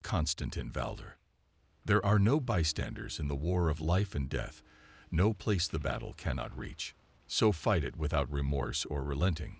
Constantin Valdor. There are no bystanders in the war of life and death, no place the battle cannot reach. So fight it without remorse or relenting,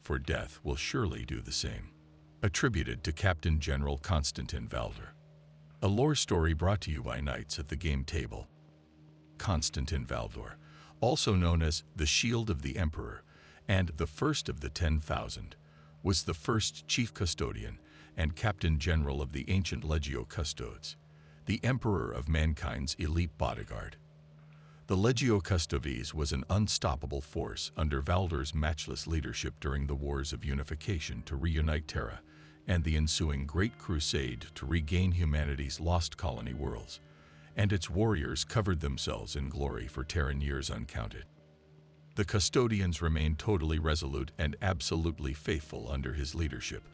for death will surely do the same. Attributed to Captain General Constantin Valdor. A lore story brought to you by Knights at the Game Table. Constantin Valdor, also known as the Shield of the Emperor and the First of the 10,000, was the first Chief Custodian and Captain-General of the ancient Legio Custodes, the Emperor of mankind's elite bodyguard. The Legio Custodes was an unstoppable force under Valdor's matchless leadership during the Wars of Unification to reunite Terra and the ensuing Great Crusade to regain humanity's lost colony worlds, and its warriors covered themselves in glory for Terran years uncounted. The Custodians remained totally resolute and absolutely faithful under his leadership,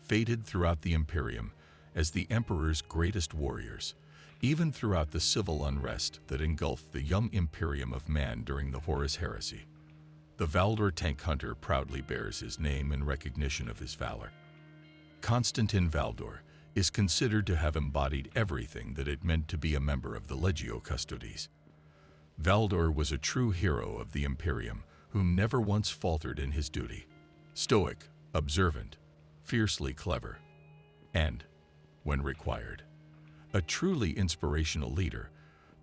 fated throughout the Imperium as the Emperor's greatest warriors, even throughout the civil unrest that engulfed the young Imperium of man during the Horus Heresy. The Valdor tank hunter proudly bears his name in recognition of his valor. Constantin Valdor is considered to have embodied everything that it meant to be a member of the Legio Custodes. Valdor was a true hero of the Imperium who never once faltered in his duty. Stoic, observant, fiercely clever, and, when required, a truly inspirational leader,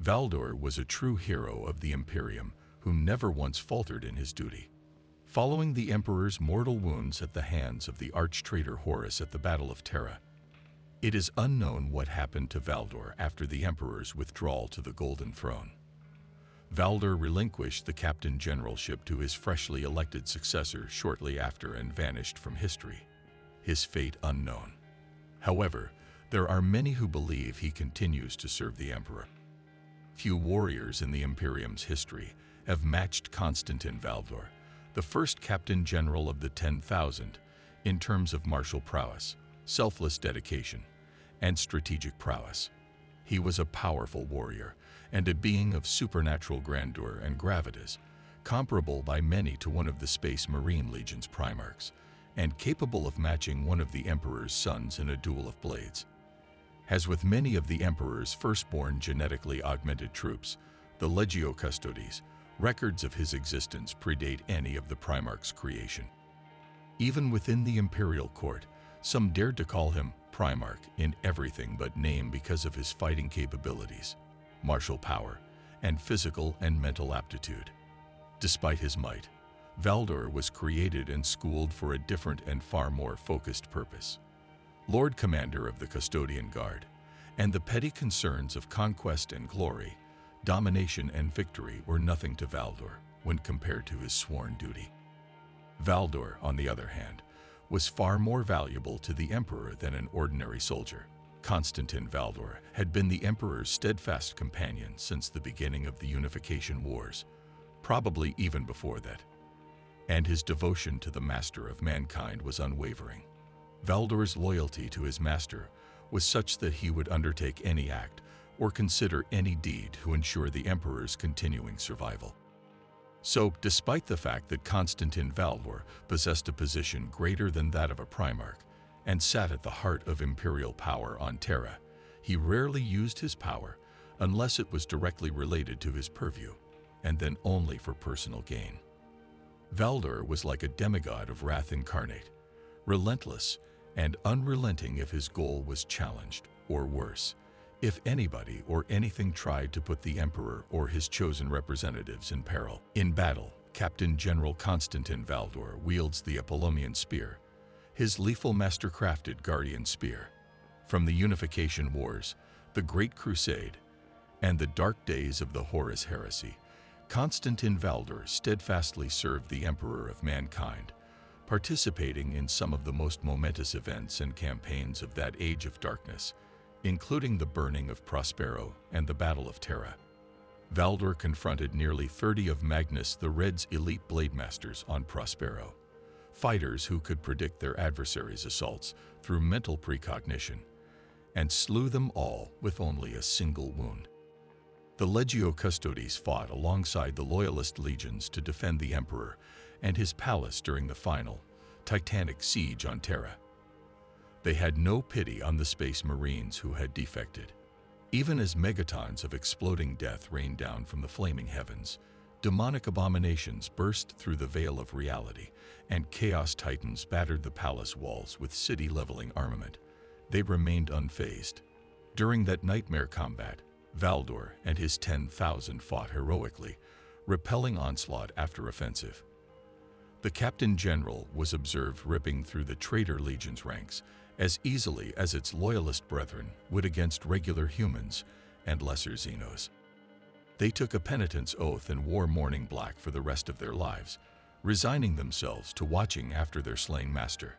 Valdor was a true hero of the Imperium who never once faltered in his duty. Following the Emperor's mortal wounds at the hands of the arch-traitor Horus at the Battle of Terra, it is unknown what happened to Valdor after the Emperor's withdrawal to the Golden Throne. Valdor relinquished the captain-generalship to his freshly elected successor shortly after and vanished from history, his fate unknown. However, there are many who believe he continues to serve the Emperor. Few warriors in the Imperium's history have matched Constantin Valdor, the first Captain-General of the 10,000, in terms of martial prowess, selfless dedication, and strategic prowess. He was a powerful warrior and a being of supernatural grandeur and gravitas, comparable by many to one of the Space Marine Legion's Primarchs, and capable of matching one of the Emperor's sons in a duel of blades. As with many of the Emperor's firstborn genetically augmented troops, the Legio Custodes, records of his existence predate any of the Primarch's creation. Even within the Imperial Court, some dared to call him Primarch in everything but name because of his fighting capabilities, martial power, and physical and mental aptitude. Despite his might, Valdor was created and schooled for a different and far more focused purpose. Lord Commander of the Custodian Guard, and the petty concerns of conquest and glory, domination and victory were nothing to Valdor when compared to his sworn duty. Valdor, on the other hand, was far more valuable to the Emperor than an ordinary soldier. Constantin Valdor had been the Emperor's steadfast companion since the beginning of the Unification Wars, probably even before that, and his devotion to the master of mankind was unwavering. Valdor's loyalty to his master was such that he would undertake any act or consider any deed to ensure the Emperor's continuing survival. So, despite the fact that Constantin Valdor possessed a position greater than that of a Primarch and sat at the heart of imperial power on Terra, he rarely used his power unless it was directly related to his purview, and then only for personal gain. Valdor was like a demigod of wrath incarnate, relentless and unrelenting if his goal was challenged, or worse, if anybody or anything tried to put the Emperor or his chosen representatives in peril. In battle, Captain-General Constantin Valdor wields the Apollonian Spear, his lethal master-crafted guardian spear. From the Unification Wars, the Great Crusade, and the dark days of the Horus Heresy, Constantin Valdor steadfastly served the Emperor of mankind, participating in some of the most momentous events and campaigns of that age of darkness, including the Burning of Prospero and the Battle of Terra. Valdor confronted nearly 30 of Magnus the Red's elite blademasters on Prospero, fighters who could predict their adversaries' assaults through mental precognition, and slew them all with only a single wound. The Legio Custodes fought alongside the Loyalist legions to defend the Emperor and his palace during the final, titanic siege on Terra. They had no pity on the Space Marines who had defected. Even as megatons of exploding death rained down from the flaming heavens, demonic abominations burst through the veil of reality, and Chaos Titans battered the palace walls with city-leveling armament. They remained unfazed. During that nightmare combat, Valdor and his 10,000 fought heroically, repelling onslaught after offensive. The Captain-General was observed ripping through the traitor legion's ranks as easily as its loyalist brethren would against regular humans and lesser Xenos. They took a penitence oath and wore mourning black for the rest of their lives, resigning themselves to watching after their slain master.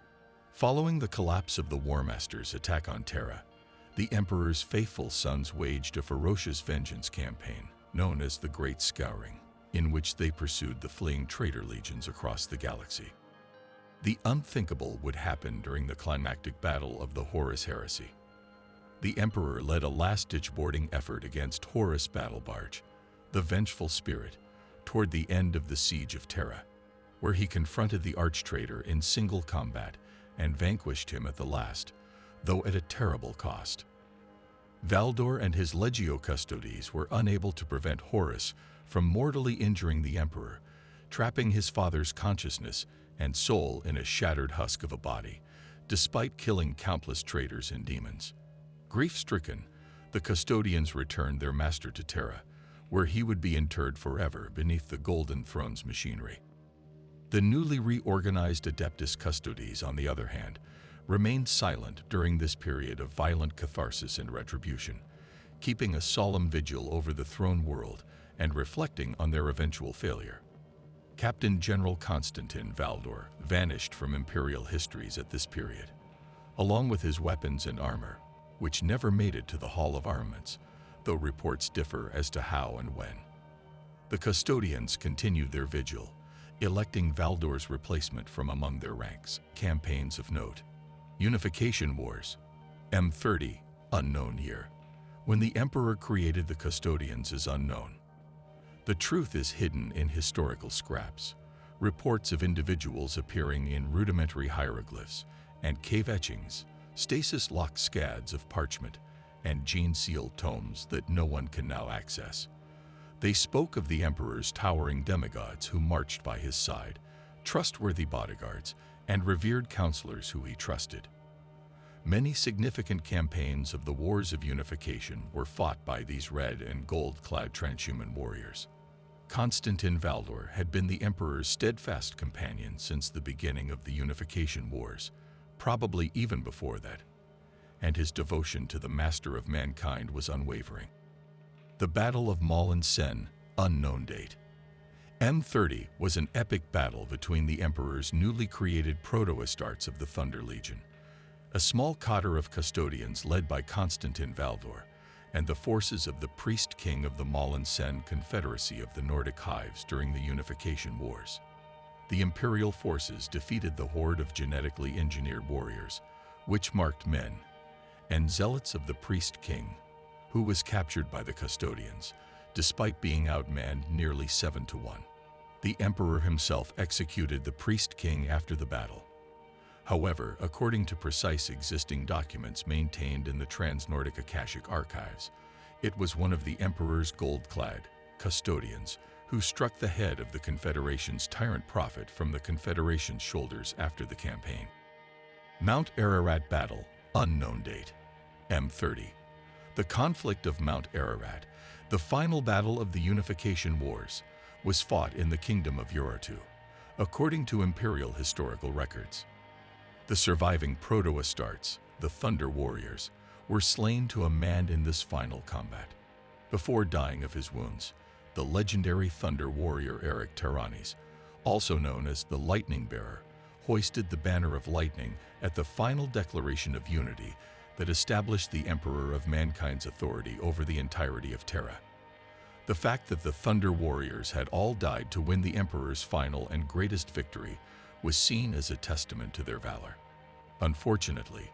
Following the collapse of the War Master's attack on Terra, the Emperor's faithful sons waged a ferocious vengeance campaign known as the Great Scouring, in which they pursued the fleeing traitor legions across the galaxy. The unthinkable would happen during the climactic battle of the Horus Heresy. The Emperor led a last-ditch boarding effort against Horus Battle Barge, the vengeful spirit, toward the end of the Siege of Terra, where he confronted the arch-traitor in single combat and vanquished him at the last, though at a terrible cost. Valdor and his Legio Custodes were unable to prevent Horus from mortally injuring the Emperor, trapping his father's consciousness and soul in a shattered husk of a body, despite killing countless traitors and demons. Grief-stricken, the Custodians returned their master to Terra, where he would be interred forever beneath the Golden Throne's machinery. The newly reorganized Adeptus Custodes, on the other hand, remained silent during this period of violent catharsis and retribution, keeping a solemn vigil over the throne world and reflecting on their eventual failure. Captain-General Constantin Valdor vanished from imperial histories at this period, along with his weapons and armor, which never made it to the Hall of Armaments, though reports differ as to how and when. The Custodians continued their vigil, electing Valdor's replacement from among their ranks. Campaigns of note: Unification Wars, M30, unknown year. When the Emperor created the Custodians is unknown. The truth is hidden in historical scraps, reports of individuals appearing in rudimentary hieroglyphs and cave etchings, stasis-locked scads of parchment, and gene-sealed tomes that no one can now access. They spoke of the Emperor's towering demigods who marched by his side, trustworthy bodyguards, and revered counselors who he trusted. Many significant campaigns of the Wars of Unification were fought by these red and gold-clad transhuman warriors. Constantine Valdor had been the Emperor's steadfast companion since the beginning of the Unification Wars, probably even before that, and his devotion to the Master of Mankind was unwavering. The Battle of Malin Sen, unknown date. M30 was an epic battle between the Emperor's newly created proto-Astartes of the Thunder Legion, a small cotter of custodians led by Constantine Valdor, and the forces of the Priest King of the Malin Sen Confederacy of the Nordic Hives during the Unification Wars. The Imperial forces defeated the horde of genetically engineered warriors, witch-marked men, and zealots of the Priest King, who was captured by the Custodians, despite being outmanned nearly 7-1. The Emperor himself executed the Priest King after the battle. However, according to precise existing documents maintained in the Trans-Nordic Akashic Archives, it was one of the Emperor's gold-clad Custodians who struck the head of the Confederation's tyrant prophet from the Confederation's shoulders after the campaign. Mount Ararat Battle, unknown date. M30. The conflict of Mount Ararat, the final battle of the Unification Wars, was fought in the Kingdom of Urartu, according to Imperial historical records. The surviving Proto-Astartes, the Thunder Warriors, were slain to a man in this final combat. Before dying of his wounds, the legendary Thunder Warrior Eric Terranis, also known as the Lightning Bearer, hoisted the banner of lightning at the final declaration of unity that established the Emperor of Mankind's authority over the entirety of Terra. The fact that the Thunder Warriors had all died to win the Emperor's final and greatest victory was seen as a testament to their valor. Unfortunately,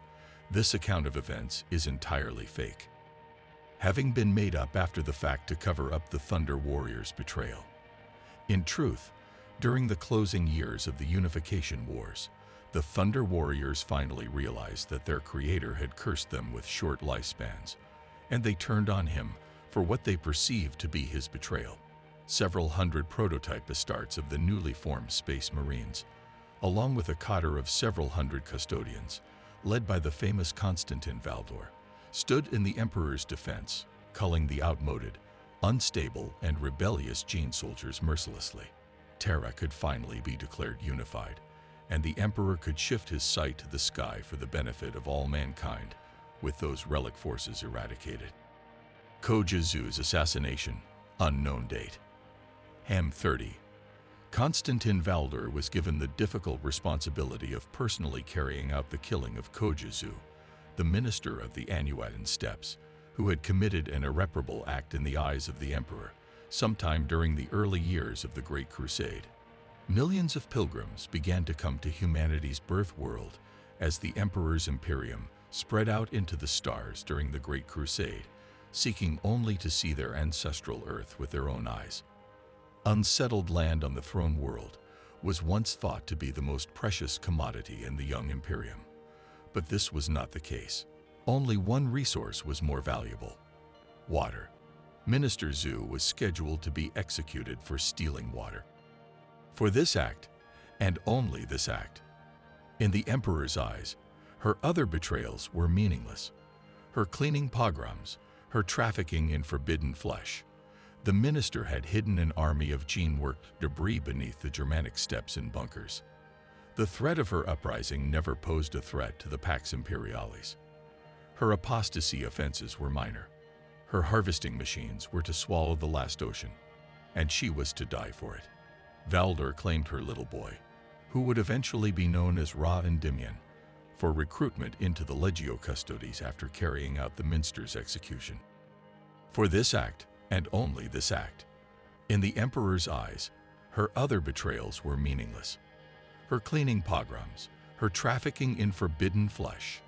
this account of events is entirely fake, having been made up after the fact to cover up the Thunder Warriors' betrayal. In truth, during the closing years of the Unification Wars, The Thunder Warriors finally realized that their creator had cursed them with short lifespans, and they turned on him for what they perceived to be his betrayal. Several hundred prototype bastards of the newly formed Space Marines, along with a cadre of several hundred custodians, led by the famous Constantine Valdor, stood in the Emperor's defense, culling the outmoded, unstable, and rebellious Gene soldiers mercilessly. Terra could finally be declared unified, and the Emperor could shift his sight to the sky for the benefit of all mankind, with those relic forces eradicated. Kojizu's assassination, unknown date. Ham 30. Constantin Valdor was given the difficult responsibility of personally carrying out the killing of Kojizu, the minister of the Unwavering steppes, who had committed an irreparable act in the eyes of the Emperor sometime during the early years of the Great Crusade. Millions of pilgrims began to come to humanity's birth world as the Emperor's Imperium spread out into the stars during the Great Crusade, seeking only to see their ancestral Earth with their own eyes. Unsettled land on the throne world was once thought to be the most precious commodity in the young Imperium, but this was not the case. Only one resource was more valuable: water. Minister Zhu was scheduled to be executed for stealing water. For this act, and only this act, in the Emperor's eyes, her other betrayals were meaningless. Her cleaning pogroms, her trafficking in forbidden flesh. The minister had hidden an army of gene-worked debris beneath the Germanic steppes in bunkers. The threat of her uprising never posed a threat to the Pax Imperialis. Her apostasy offenses were minor. Her harvesting machines were to swallow the last ocean, and she was to die for it. Valdor claimed her little boy, who would eventually be known as Ra Endymion, for recruitment into the Legio Custodes after carrying out the Minster's execution. For this act, and only this act, in the Emperor's eyes, her other betrayals were meaningless. Her cleaning pogroms, her trafficking in forbidden flesh.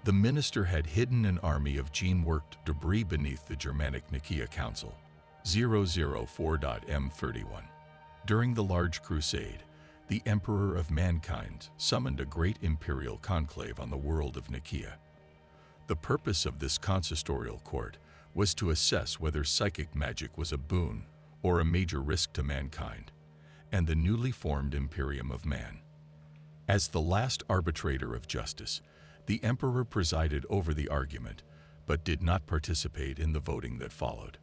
The minister had hidden an army of gene-worked debris beneath the Germanic Nikaea Council, 004.M31. During the Large Crusade, the Emperor of Mankind summoned a great imperial conclave on the world of Nikaea. The purpose of this consistorial court was to assess whether psychic magic was a boon or a major risk to mankind, and the newly formed Imperium of Man. As the last arbitrator of justice, the Emperor presided over the argument, but did not participate in the voting that followed.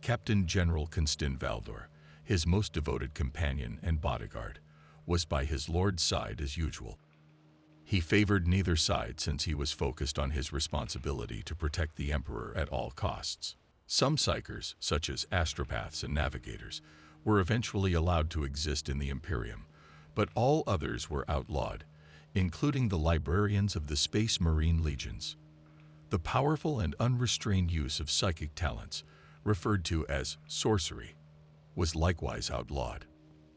Captain-General Constantin Valdor, his most devoted companion and bodyguard, was by his lord's side as usual. He favored neither side since he was focused on his responsibility to protect the Emperor at all costs. Some psychers, such as astropaths and navigators, were eventually allowed to exist in the Imperium, but all others were outlawed, including the librarians of the Space Marine Legions. The powerful and unrestrained use of psychic talents, referred to as sorcery, was likewise outlawed.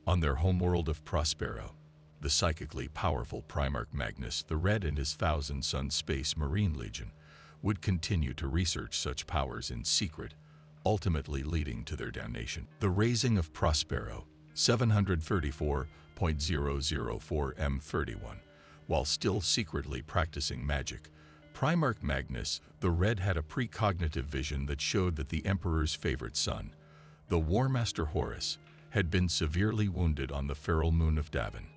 On their homeworld of Prospero, the psychically powerful Primarch Magnus the Red and his 1,000-son Space Marine Legion would continue to research such powers in secret, ultimately leading to their damnation. The raising of Prospero, 734.004M31, while still secretly practicing magic, Primarch Magnus the Red had a precognitive vision that showed that the Emperor's favorite son, the War Master Horus, had been severely wounded on the feral moon of Davin.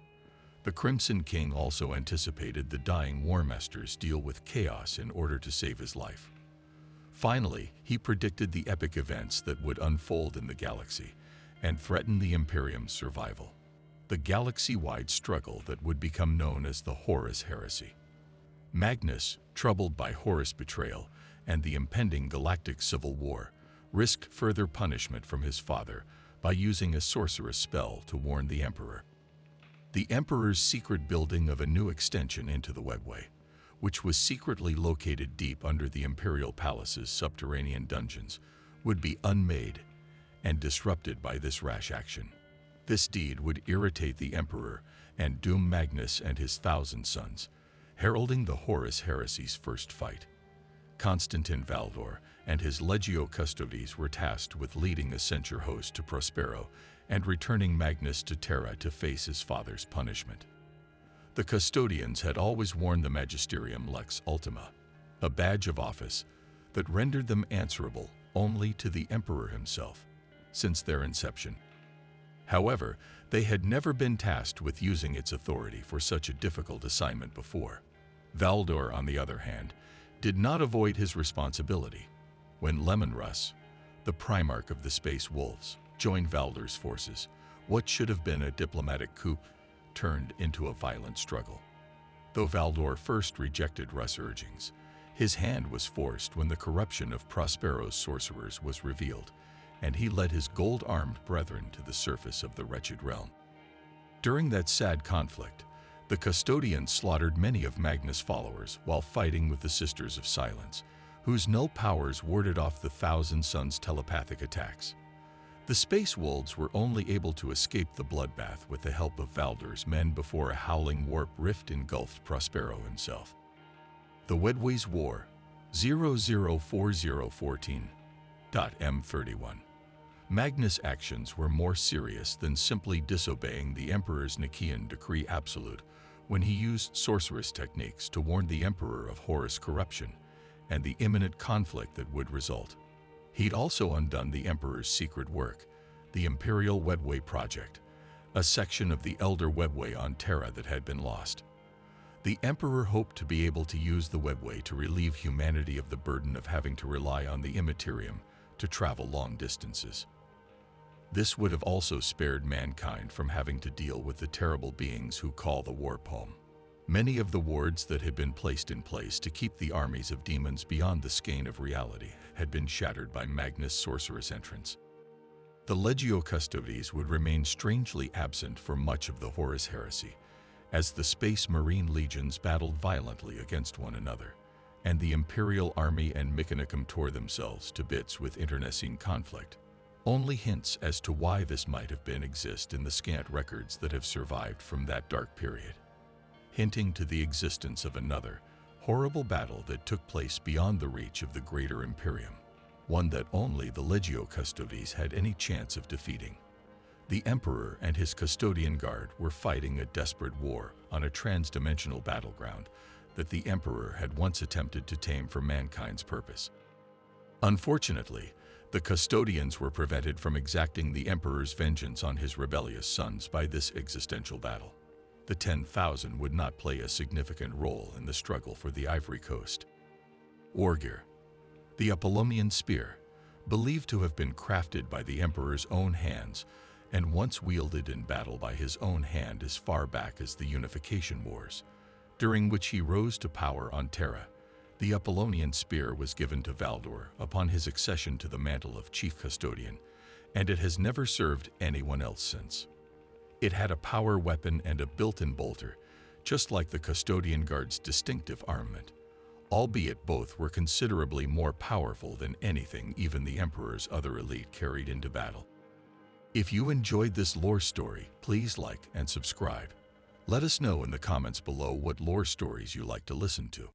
The Crimson King also anticipated the dying War Master's deal with chaos in order to save his life. Finally, he predicted the epic events that would unfold in the galaxy and threaten the Imperium's survival. The galaxy-wide struggle that would become known as the Horus Heresy. Magnus, troubled by Horus' betrayal and the impending galactic civil war, risked further punishment from his father by using a sorcerous spell to warn the Emperor. The Emperor's secret building of a new extension into the Webway, which was secretly located deep under the Imperial Palace's subterranean dungeons, would be unmade and disrupted by this rash action. This deed would irritate the Emperor and doom Magnus and his 1,000 sons, heralding the Horus Heresy's first fight. Constantine Valdor and his Legio Custodes were tasked with leading a censure host to Prospero and returning Magnus to Terra to face his father's punishment. The custodians had always worn the Magisterium Lex Ultima, a badge of office that rendered them answerable only to the Emperor himself, since their inception. However, they had never been tasked with using its authority for such a difficult assignment before. Valdor, on the other hand, did not avoid his responsibility. When Lemonruss, the Primarch of the Space Wolves, joined Valdor's forces, what should have been a diplomatic coup turned into a violent struggle. Though Valdor first rejected Russ' urgings, his hand was forced when the corruption of Prospero's sorcerers was revealed, and he led his gold-armed brethren to the surface of the wretched realm. During that sad conflict, the custodians slaughtered many of Magnus' followers while fighting with the Sisters of Silence, whose null powers warded off the Thousand Suns' telepathic attacks. The Space Wolves were only able to escape the bloodbath with the help of Valdor's men before a howling warp rift engulfed Prospero himself. The Webway's War, 004014.M31. Magnus' actions were more serious than simply disobeying the Emperor's Nikaean decree absolute when he used sorceress techniques to warn the Emperor of Horus' corruption and the imminent conflict that would result. He'd also undone the Emperor's secret work, the Imperial Webway Project, a section of the Elder Webway on Terra that had been lost. The Emperor hoped to be able to use the Webway to relieve humanity of the burden of having to rely on the Immaterium to travel long distances. This would have also spared mankind from having to deal with the terrible beings who call the warp home. Many of the wards that had been placed in place to keep the armies of demons beyond the skein of reality had been shattered by Magnus' sorceress entrance. The Legio Custodes would remain strangely absent for much of the Horus Heresy, as the Space Marine legions battled violently against one another, and the Imperial Army and Mechanicum tore themselves to bits with internecine conflict. Only hints as to why this might have been exist in the scant records that have survived from that dark period, hinting to the existence of another, horrible battle that took place beyond the reach of the greater Imperium, one that only the Legio Custodes had any chance of defeating. The Emperor and his custodian guard were fighting a desperate war on a trans-dimensional battleground that the Emperor had once attempted to tame for mankind's purpose. Unfortunately, the custodians were prevented from exacting the Emperor's vengeance on his rebellious sons by this existential battle. The 10,000 would not play a significant role in the struggle for the Ivory Coast. Wargear, the Apollonian Spear, believed to have been crafted by the Emperor's own hands and once wielded in battle by his own hand as far back as the Unification Wars, during which he rose to power on Terra. The Apollonian Spear was given to Valdor upon his accession to the mantle of Chief Custodian, and it has never served anyone else since. It had a power weapon and a built-in bolter, just like the Custodian Guard's distinctive armament, albeit both were considerably more powerful than anything even the Emperor's other elite carried into battle. If you enjoyed this lore story, please like and subscribe. Let us know in the comments below what lore stories you like to listen to.